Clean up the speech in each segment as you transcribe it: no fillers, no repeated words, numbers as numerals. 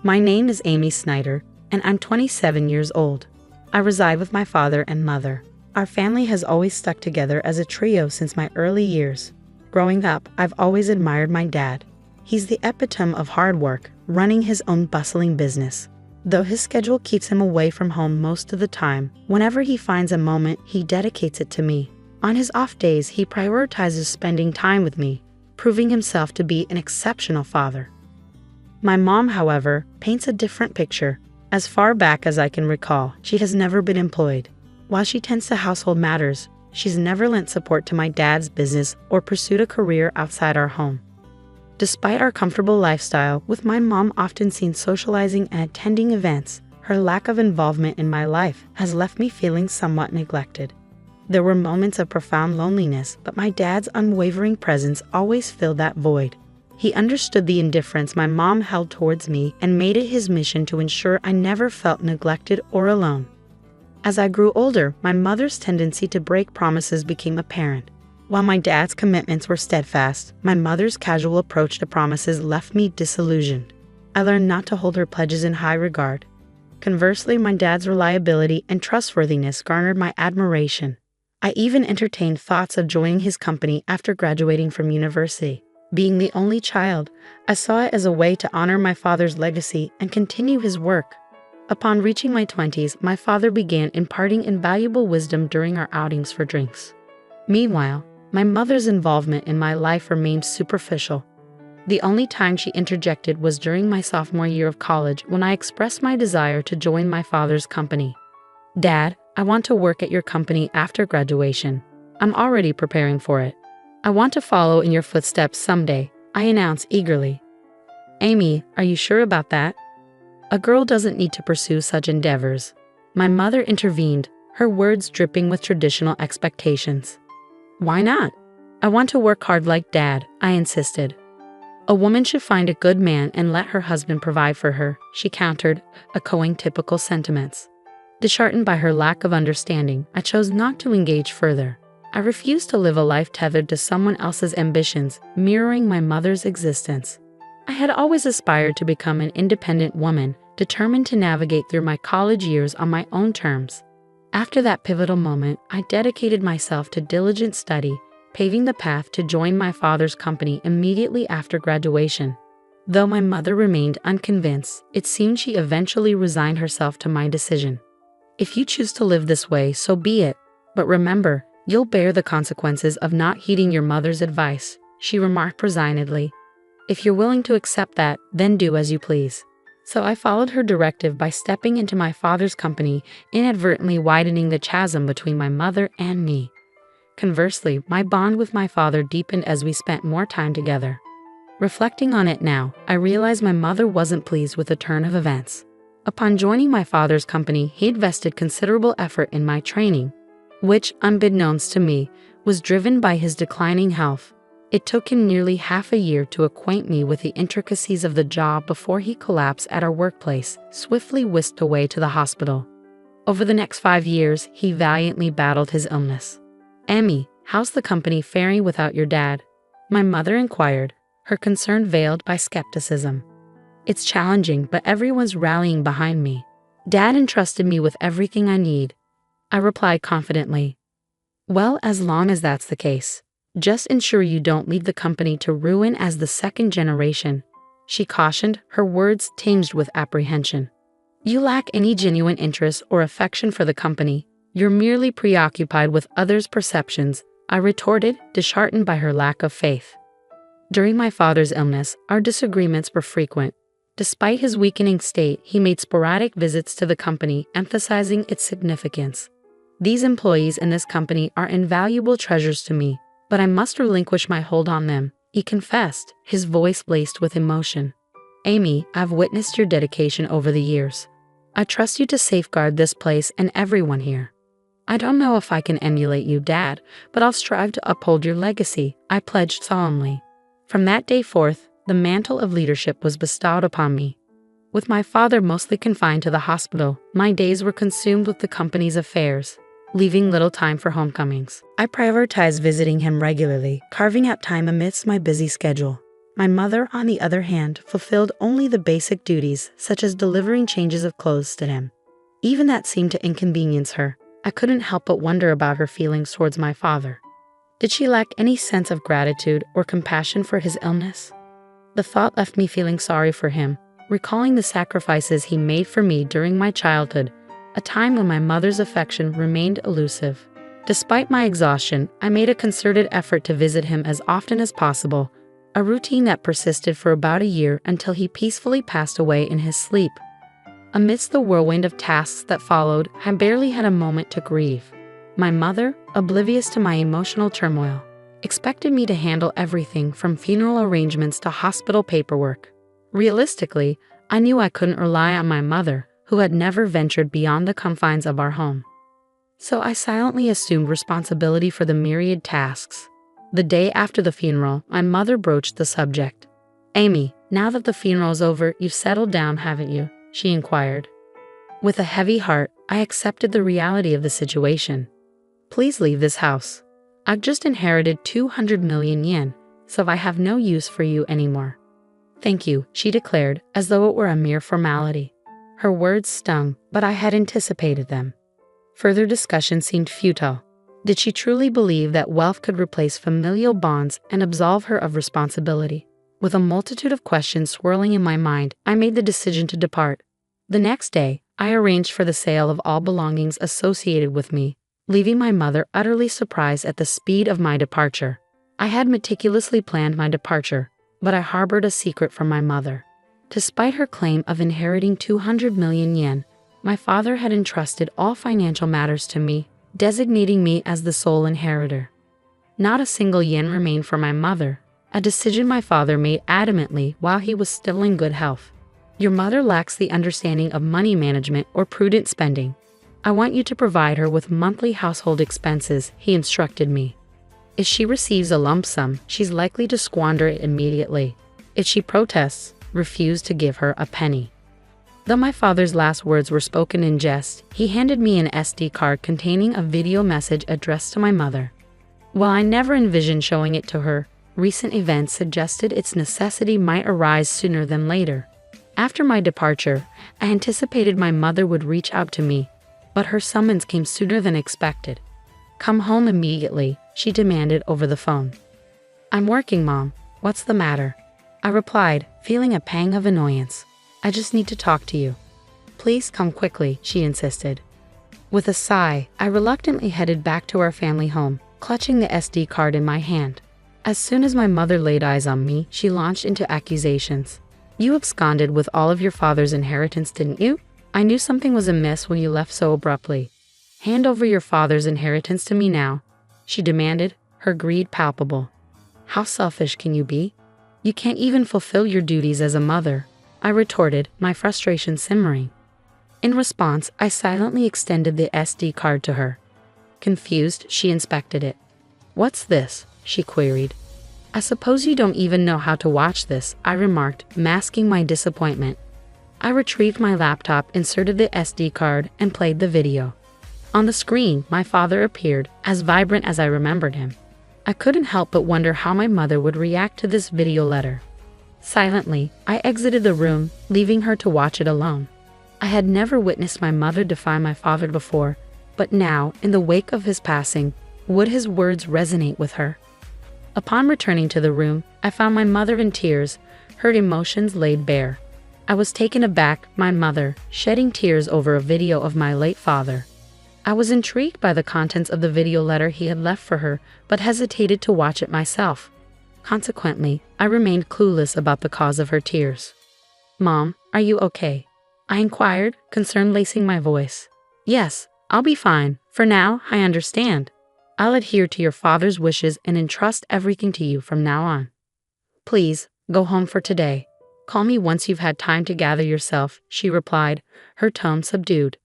My name is Amy Snyder, and I'm 27 years old. I reside with my father and mother. Our family has always stuck together as a trio since my early years. Growing up, I've always admired my dad. He's the epitome of hard work, running his own bustling business. Though his schedule keeps him away from home most of the time, whenever he finds a moment, he dedicates it to me. On his off days, he prioritizes spending time with me, proving himself to be an exceptional father. My mom, however, paints a different picture. As far back as I can recall, she has never been employed. While she tends to household matters, she's never lent support to my dad's business or pursued a career outside our home. Despite our comfortable lifestyle, with my mom often seen socializing and attending events, her lack of involvement in my life has left me feeling somewhat neglected. There were moments of profound loneliness, but my dad's unwavering presence always filled that void. He understood the indifference my mom held towards me and made it his mission to ensure I never felt neglected or alone. As I grew older, my mother's tendency to break promises became apparent. While my dad's commitments were steadfast, my mother's casual approach to promises left me disillusioned. I learned not to hold her pledges in high regard. Conversely, my dad's reliability and trustworthiness garnered my admiration. I even entertained thoughts of joining his company after graduating from university. Being the only child, I saw it as a way to honor my father's legacy and continue his work. Upon reaching my 20s, my father began imparting invaluable wisdom during our outings for drinks. Meanwhile, my mother's involvement in my life remained superficial. The only time she interjected was during my sophomore year of college when I expressed my desire to join my father's company. "Dad, I want to work at your company after graduation. I'm already preparing for it. I want to follow in your footsteps someday," I announced eagerly. "Amy, are you sure about that? A girl doesn't need to pursue such endeavors." My mother intervened, her words dripping with traditional expectations. "Why not? I want to work hard like Dad," I insisted. "A woman should find a good man and let her husband provide for her," she countered, echoing typical sentiments. Disheartened by her lack of understanding, I chose not to engage further. I refused to live a life tethered to someone else's ambitions, mirroring my mother's existence. I had always aspired to become an independent woman, determined to navigate through my college years on my own terms. After that pivotal moment, I dedicated myself to diligent study, paving the path to join my father's company immediately after graduation. Though my mother remained unconvinced, it seemed she eventually resigned herself to my decision. "If you choose to live this way, so be it. But remember, you'll bear the consequences of not heeding your mother's advice," she remarked resignedly. "If you're willing to accept that, then do as you please." So I followed her directive by stepping into my father's company, inadvertently widening the chasm between my mother and me. Conversely, my bond with my father deepened as we spent more time together. Reflecting on it now, I realized my mother wasn't pleased with the turn of events. Upon joining my father's company, he invested considerable effort in my training, which, unbeknownst to me, was driven by his declining health. It took him nearly half a year to acquaint me with the intricacies of the job before he collapsed at our workplace, swiftly whisked away to the hospital. Over the next 5 years, he valiantly battled his illness. "Amy, how's the company faring without your dad?" my mother inquired, her concern veiled by skepticism. "It's challenging, but everyone's rallying behind me. Dad entrusted me with everything I need," I replied confidently. "Well, as long as that's the case, just ensure you don't leave the company to ruin as the second generation," she cautioned, her words tinged with apprehension. "You lack any genuine interest or affection for the company. You're merely preoccupied with others' perceptions," I retorted, disheartened by her lack of faith. During my father's illness, our disagreements were frequent. Despite his weakening state, he made sporadic visits to the company, emphasizing its significance. "These employees in this company are invaluable treasures to me, but I must relinquish my hold on them," he confessed, his voice laced with emotion. "Amy, I've witnessed your dedication over the years. I trust you to safeguard this place and everyone here. I don't know if I can emulate you, Dad, but I'll strive to uphold your legacy," I pledged solemnly. From that day forth, the mantle of leadership was bestowed upon me. With my father mostly confined to the hospital, my days were consumed with the company's affairs, leaving little time for homecomings. I prioritized visiting him regularly, carving out time amidst my busy schedule. My mother, on the other hand, fulfilled only the basic duties, such as delivering changes of clothes to him. Even that seemed to inconvenience her. I couldn't help but wonder about her feelings towards my father. Did she lack any sense of gratitude or compassion for his illness? The thought left me feeling sorry for him, recalling the sacrifices he made for me during my childhood, a time when my mother's affection remained elusive. Despite my exhaustion, I made a concerted effort to visit him as often as possible, a routine that persisted for about a year until he peacefully passed away in his sleep. Amidst the whirlwind of tasks that followed, I barely had a moment to grieve. My mother, oblivious to my emotional turmoil, expected me to handle everything from funeral arrangements to hospital paperwork. Realistically, I knew I couldn't rely on my mother, who had never ventured beyond the confines of our home. So I silently assumed responsibility for the myriad tasks. The day after the funeral, my mother broached the subject. "Amy, now that the funeral's over, you've settled down, haven't you?" she inquired. With a heavy heart, I accepted the reality of the situation. "Please leave this house. I've just inherited 200 million yen, so I have no use for you anymore." "Thank you," she declared, as though it were a mere formality. Her words stung, but I had anticipated them. Further discussion seemed futile. Did she truly believe that wealth could replace familial bonds and absolve her of responsibility? With a multitude of questions swirling in my mind, I made the decision to depart. The next day, I arranged for the sale of all belongings associated with me, leaving my mother utterly surprised at the speed of my departure. I had meticulously planned my departure, but I harbored a secret from my mother. Despite her claim of inheriting 200 million yen, my father had entrusted all financial matters to me, designating me as the sole inheritor. Not a single yen remained for my mother, a decision my father made adamantly while he was still in good health. "Your mother lacks the understanding of money management or prudent spending. I want you to provide her with monthly household expenses," he instructed me. "If she receives a lump sum, she's likely to squander it immediately. If she protests, refuse to give her a penny." Though my father's last words were spoken in jest, he handed me an SD card containing a video message addressed to my mother. While I never envisioned showing it to her, recent events suggested its necessity might arise sooner than later. After my departure, I anticipated my mother would reach out to me, but her summons came sooner than expected. "Come home immediately," she demanded over the phone. "I'm working, Mom. What's the matter?" I replied, feeling a pang of annoyance. "I just need to talk to you." "Please come quickly," she insisted. With a sigh, I reluctantly headed back to our family home, clutching the SD card in my hand. As soon as my mother laid eyes on me, she launched into accusations. "You absconded with all of your father's inheritance, didn't you? I knew something was amiss when you left so abruptly. Hand over your father's inheritance to me now," she demanded, her greed palpable. "How selfish can you be? You can't even fulfill your duties as a mother," I retorted, my frustration simmering. In response, I silently extended the SD card to her. Confused, she inspected it. "What's this?" she queried. "I suppose you don't even know how to watch this," I remarked, masking my disappointment. I retrieved my laptop, inserted the SD card, and played the video. On the screen, my father appeared, as vibrant as I remembered him. I couldn't help but wonder how my mother would react to this video letter. Silently, I exited the room, leaving her to watch it alone. I had never witnessed my mother defy my father before, but now, in the wake of his passing, would his words resonate with her? Upon returning to the room, I found my mother in tears, her emotions laid bare. I was taken aback, my mother, shedding tears over a video of my late father. I was intrigued by the contents of the video letter he had left for her, but hesitated to watch it myself. Consequently, I remained clueless about the cause of her tears. "Mom, are you okay?" I inquired, concern lacing my voice. "Yes, I'll be fine. For now, I understand. I'll adhere to your father's wishes and entrust everything to you from now on. Please, go home for today. Call me once you've had time to gather yourself," she replied, her tone subdued.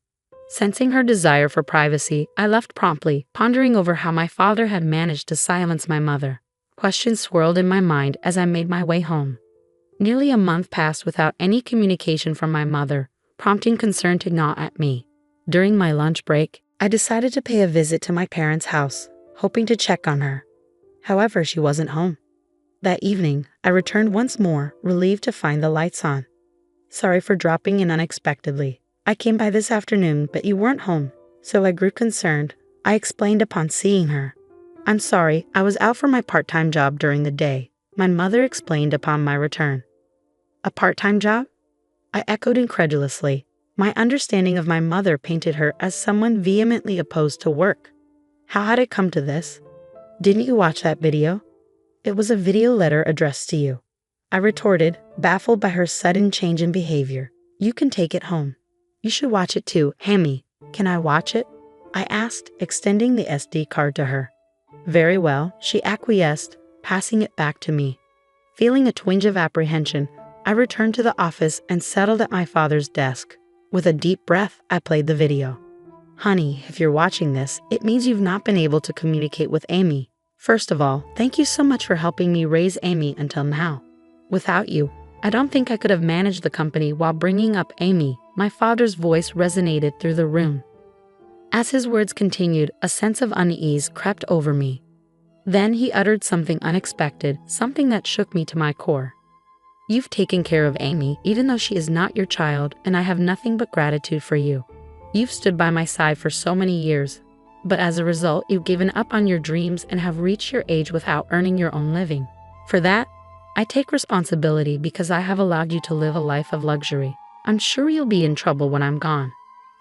Sensing her desire for privacy, I left promptly, pondering over how my father had managed to silence my mother. Questions swirled in my mind as I made my way home. Nearly a month passed without any communication from my mother, prompting concern to gnaw at me. During my lunch break, I decided to pay a visit to my parents' house, hoping to check on her. However, she wasn't home. That evening, I returned once more, relieved to find the lights on. Sorry for dropping in unexpectedly. I came by this afternoon, but you weren't home, so I grew concerned. I explained upon seeing her. I'm sorry, I was out for my part-time job during the day, my mother explained upon my return. A part-time job? I echoed incredulously. My understanding of my mother painted her as someone vehemently opposed to work. How had it come to this? Didn't you watch that video? It was a video letter addressed to you. I retorted, baffled by her sudden change in behavior. You can take it home. You should watch it too. Hammy, can I watch it? I asked, extending the SD card to her. Very well, she acquiesced, passing it back to me. Feeling a twinge of apprehension, I returned to the office and settled at my father's desk. With a deep breath, I played the video. Honey, if you're watching this, it means you've not been able to communicate with Amy. First of all, thank you so much for helping me raise Amy until now. Without you, I don't think I could have managed the company while bringing up Amy. My father's voice resonated through the room. As his words continued, a sense of unease crept over me. Then he uttered something unexpected, something that shook me to my core. You've taken care of Amy, even though she is not your child, and I have nothing but gratitude for you. You've stood by my side for so many years, but as a result, you've given up on your dreams and have reached your age without earning your own living. For that, I take responsibility because I have allowed you to live a life of luxury. I'm sure you'll be in trouble when I'm gone.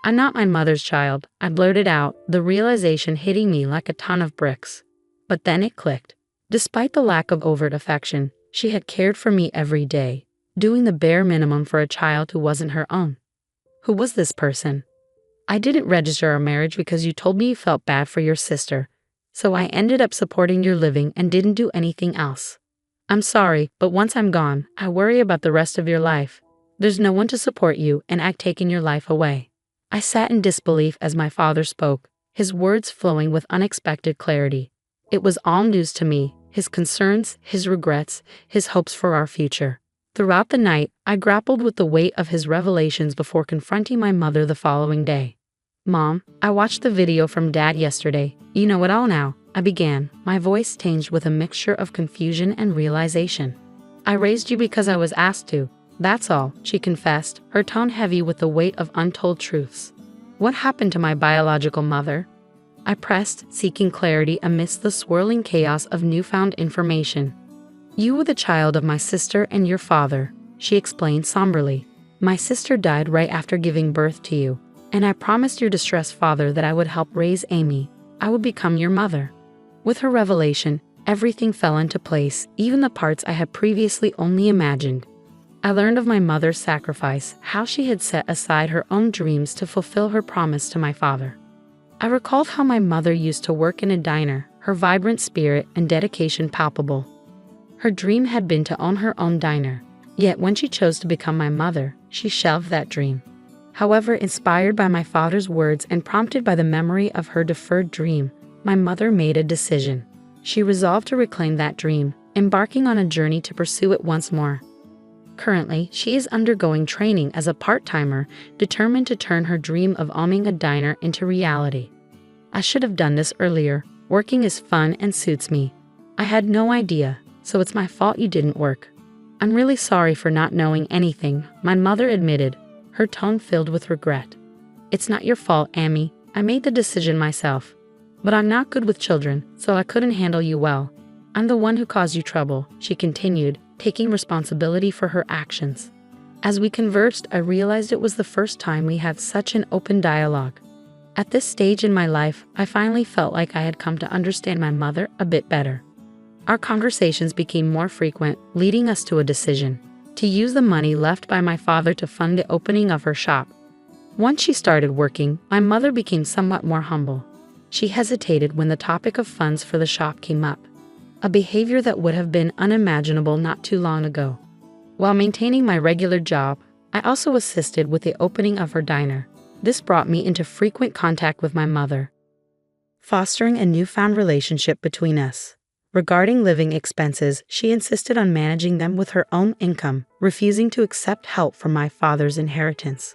I'm not my mother's child, I blurted out, the realization hitting me like a ton of bricks. But then it clicked. Despite the lack of overt affection, she had cared for me every day, doing the bare minimum for a child who wasn't her own. Who was this person? I didn't register our marriage because you told me you felt bad for your sister, so I ended up supporting your living and didn't do anything else. I'm sorry, but once I'm gone, I worry about the rest of your life. There's no one to support you, and I've taken your life away. I sat in disbelief as my father spoke, his words flowing with unexpected clarity. It was all news to me, his concerns, his regrets, his hopes for our future. Throughout the night, I grappled with the weight of his revelations before confronting my mother the following day. Mom, I watched the video from Dad yesterday. You know it all now, I began, my voice tinged with a mixture of confusion and realization. I raised you because I was asked to. That's all, she confessed, her tone heavy with the weight of untold truths. What happened to my biological mother? I pressed, seeking clarity amidst the swirling chaos of newfound information. You were the child of my sister and your father, she explained somberly. My sister died right after giving birth to you, and I promised your distressed father that I would help raise Amy. I would become your mother. With her revelation, everything fell into place, even the parts I had previously only imagined. I learned of my mother's sacrifice, how she had set aside her own dreams to fulfill her promise to my father. I recalled how my mother used to work in a diner, her vibrant spirit and dedication palpable. Her dream had been to own her own diner, yet when she chose to become my mother, she shelved that dream. However, inspired by my father's words and prompted by the memory of her deferred dream, my mother made a decision. She resolved to reclaim that dream, embarking on a journey to pursue it once more. Currently, she is undergoing training as a part-timer, determined to turn her dream of owning a diner into reality. I should have done this earlier. Working is fun and suits me. I had no idea, so it's my fault you didn't work. I'm really sorry for not knowing anything, my mother admitted, her tone filled with regret. It's not your fault, Amy. I made the decision myself. But I'm not good with children, so I couldn't handle you well. I'm the one who caused you trouble, she continued, taking responsibility for her actions. As we conversed, I realized it was the first time we had such an open dialogue. At this stage in my life, I finally felt like I had come to understand my mother a bit better. Our conversations became more frequent, leading us to a decision: to use the money left by my father to fund the opening of her shop. Once she started working, my mother became somewhat more humble. She hesitated when the topic of funds for the shop came up, a behavior that would have been unimaginable not too long ago. While maintaining my regular job, I also assisted with the opening of her diner. This brought me into frequent contact with my mother, fostering a newfound relationship between us. Regarding living expenses, she insisted on managing them with her own income, refusing to accept help from my father's inheritance,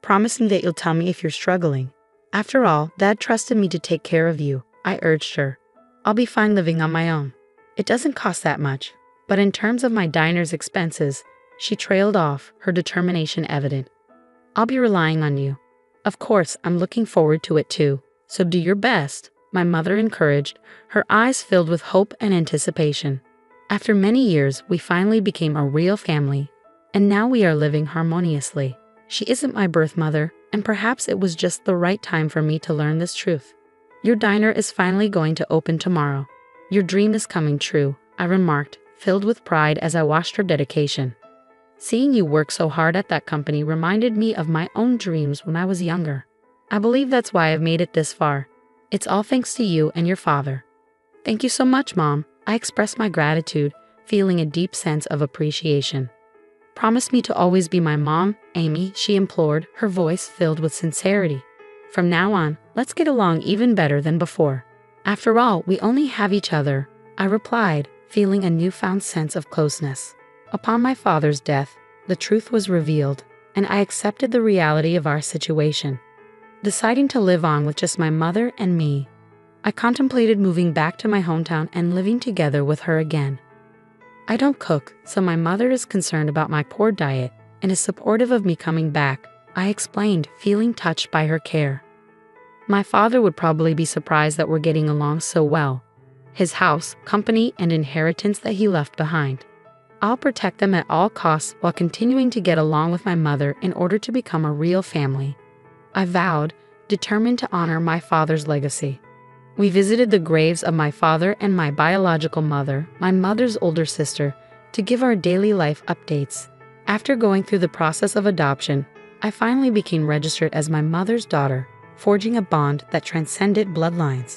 promising that you'll tell me if you're struggling. After all, Dad trusted me to take care of you, I urged her. I'll be fine living on my own. It doesn't cost that much. But in terms of my diner's expenses, she trailed off, her determination evident. I'll be relying on you. Of course, I'm looking forward to it too, so do your best, my mother encouraged, her eyes filled with hope and anticipation. After many years, we finally became a real family, and now we are living harmoniously. She isn't my birth mother, and perhaps it was just the right time for me to learn this truth. Your diner is finally going to open tomorrow. Your dream is coming true, I remarked, filled with pride as I watched her dedication. Seeing you work so hard at that company reminded me of my own dreams when I was younger. I believe that's why I've made it this far. It's all thanks to you and your father. Thank you so much, Mom. I expressed my gratitude, feeling a deep sense of appreciation. Promise me to always be my mom, Amy, she implored, her voice filled with sincerity. From now on, let's get along even better than before. After all, we only have each other, I replied, feeling a newfound sense of closeness. Upon my father's death, the truth was revealed, and I accepted the reality of our situation. Deciding to live on with just my mother and me, I contemplated moving back to my hometown and living together with her again. I don't cook, so my mother is concerned about my poor diet and is supportive of me coming back, I explained, feeling touched by her care. My father would probably be surprised that we're getting along so well. His house, company, and inheritance that he left behind. I'll protect them at all costs while continuing to get along with my mother in order to become a real family. I vowed, determined to honor my father's legacy. We visited the graves of my father and my biological mother, my mother's older sister, to give our daily life updates. After going through the process of adoption, I finally became registered as my mother's daughter, forging a bond that transcended bloodlines.